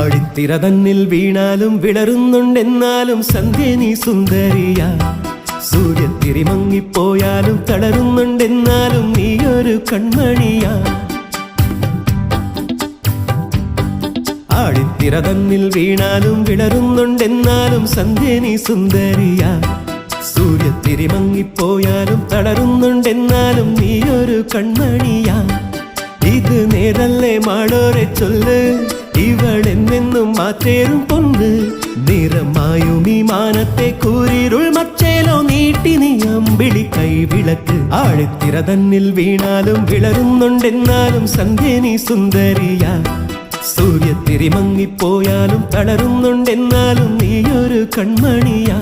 ആഴിത്തിര തന്നിൽ വീണാലും വിളറുന്നുണ്ടെന്നാലും സന്ധ്യ നീ സുന്ദരിയാ. സൂര്യത്തിരി മങ്ങിപ്പോയാലും തളരുന്നുണ്ടെന്നാലും നീയൊരു കൺമണിയാ. ആഴിത്തിര തന്നിൽ വീണാലും വിളറുന്നുണ്ടെന്നാലും സന്ധ്യ നീ സുന്ദരിയാ. സൂര്യത്തിരി മങ്ങിപ്പോയാലും തളരുന്നുണ്ടെന്നാലും നീയൊരു കൺമണിയാ. ഇത് നേരല്ലേ മാളോരെ ചൊല്ല്, ഇവളെന്നെന്നും മാറ്റേറും പൊന്ന്. നിറമായും ഈ മാനത്തെ കൂരിരുൾ മച്ചേലോ നീട്ടി നീ അമ്പിളി കൈവിളക്ക്. ആഴിത്തിര തന്നിൽ വീണാലും വിളറുന്നുണ്ടെന്നാലും സന്ധ്യ നീ സുന്ദരിയാ. സൂര്യത്തിരി മങ്ങിപ്പോയാലും തളരുന്നുണ്ടെന്നാലും നീയൊരു കൺമണിയാ.